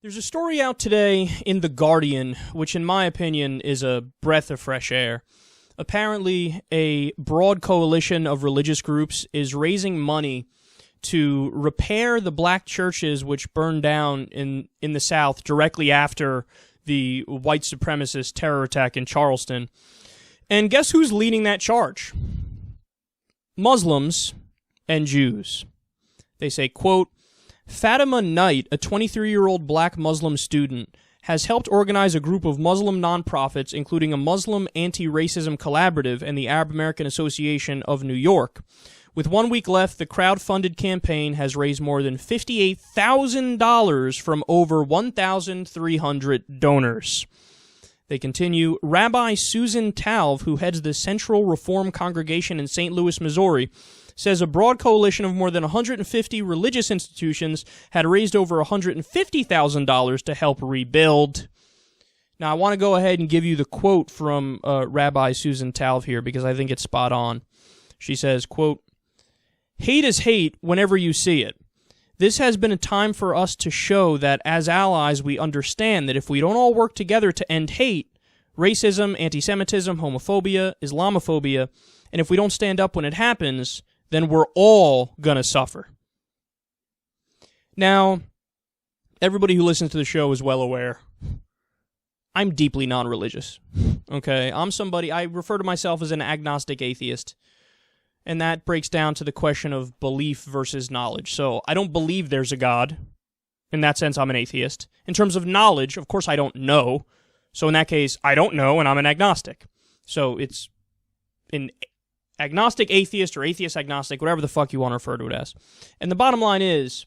There's a story out today in The Guardian, which in my opinion is a breath of fresh air. Apparently, a broad coalition of religious groups is raising money to repair the black churches which burned down in the South directly after the white supremacist terror attack in Charleston. And guess who's leading that charge? Muslims and Jews. They say, quote, Fatima Knight, a 23-year-old black Muslim student, has helped organize a group of Muslim nonprofits, including a Muslim anti-racism collaborative and the Arab American Association of New York. With 1 week left, the crowd-funded campaign has raised more than $58,000 from over 1,300 donors. They continue, Rabbi Susan Talv, who heads the Central Reform Congregation in St. Louis, Missouri, says a broad coalition of more than 150 religious institutions had raised over $150,000 to help rebuild. Now, I want to go ahead and give you the quote from Rabbi Susan Talv here because I think it's spot on. She says, quote, Hate is hate whenever you see it. This has been a time for us to show that as allies we understand that if we don't all work together to end hate, racism, anti-Semitism, homophobia, Islamophobia, and if we don't stand up when it happens, then we're all going to suffer. Now, everybody who listens to the show is well aware. I'm deeply non-religious. Okay? I refer to myself as an agnostic atheist. And that breaks down to the question of belief versus knowledge. So, I don't believe there's a God. In that sense, I'm an atheist. In terms of knowledge, of course I don't know. So in that case, I don't know and I'm an agnostic. So it's an agnostic atheist or atheist agnostic, whatever the fuck you want to refer to it as. And the bottom line is,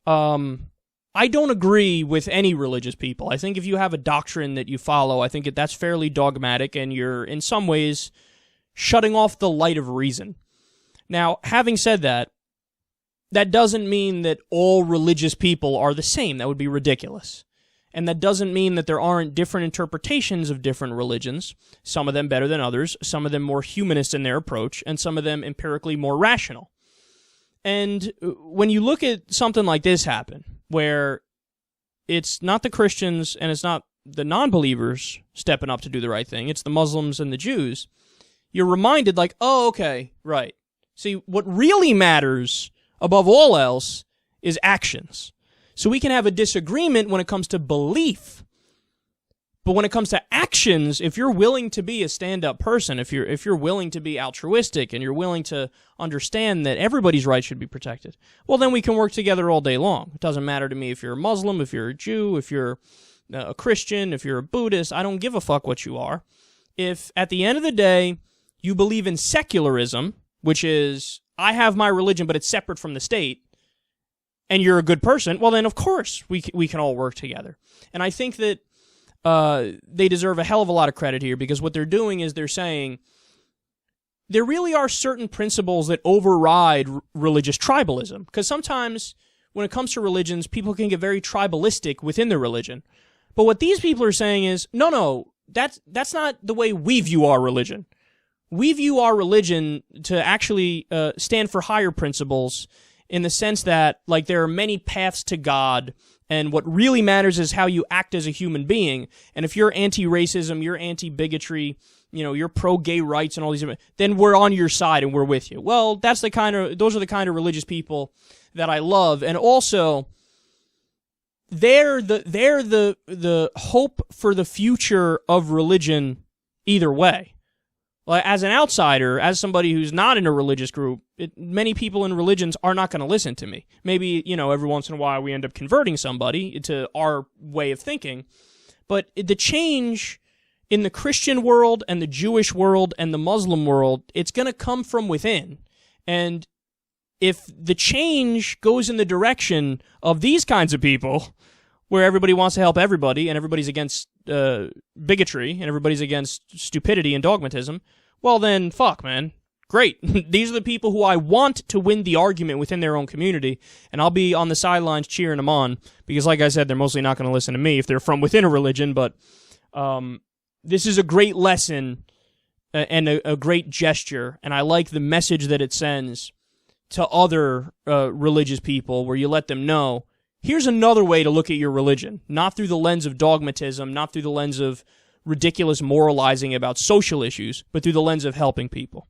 I don't agree with any religious people. I think if you have a doctrine that you follow, I think that's fairly dogmatic and you're in some ways shutting off the light of reason. Now, having said that, that doesn't mean that all religious people are the same. That would be ridiculous. And that doesn't mean that there aren't different interpretations of different religions, some of them better than others, some of them more humanist in their approach, and some of them empirically more rational. And when you look at something like this happen, where it's not the Christians and it's not the non-believers stepping up to do the right thing, it's the Muslims and the Jews, you're reminded like, oh, okay, right. See, what really matters above all else is actions. So we can have a disagreement when it comes to belief, but when it comes to actions, if you're willing to be a stand-up person, if you're willing to be altruistic and you're willing to understand that everybody's rights should be protected, well, then we can work together all day long. It doesn't matter to me if you're a Muslim, if you're a Jew, if you're a Christian, if you're a Buddhist. I don't give a fuck what you are. If at the end of the day you believe in secularism, which is I have my religion but it's separate from the state, and you're a good person, well then of course we can all work together. And I think that they deserve a hell of a lot of credit here because what they're doing is they're saying there really are certain principles that override religious tribalism. Because sometimes when it comes to religions, people can get very tribalistic within their religion. But what these people are saying is, no, that's not the way we view our religion. We view our religion to actually stand for higher principles in the sense that, like, there are many paths to God, and what really matters is how you act as a human being. And if you're anti-racism, you're anti-bigotry, you're pro-gay rights and all these, then we're on your side and we're with you. Well, those are the kind of religious people that I love, and also they're the hope for the future of religion either way. Well, as an outsider, as somebody who's not in a religious group, many people in religions are not going to listen to me. Maybe, every once in a while we end up converting somebody to our way of thinking. But the change in the Christian world and the Jewish world and the Muslim world, it's going to come from within. And if the change goes in the direction of these kinds of people, where everybody wants to help everybody and everybody's against bigotry and everybody's against stupidity and dogmatism, well then, fuck, man. Great. These are the people who I want to win the argument within their own community, and I'll be on the sidelines cheering them on, because like I said, they're mostly not going to listen to me if they're from within a religion, but this is a great lesson and a great gesture, and I like the message that it sends to other religious people, where you let them know, Here's another way to look at your religion, not through the lens of dogmatism, not through the lens of ridiculous moralizing about social issues, but through the lens of helping people.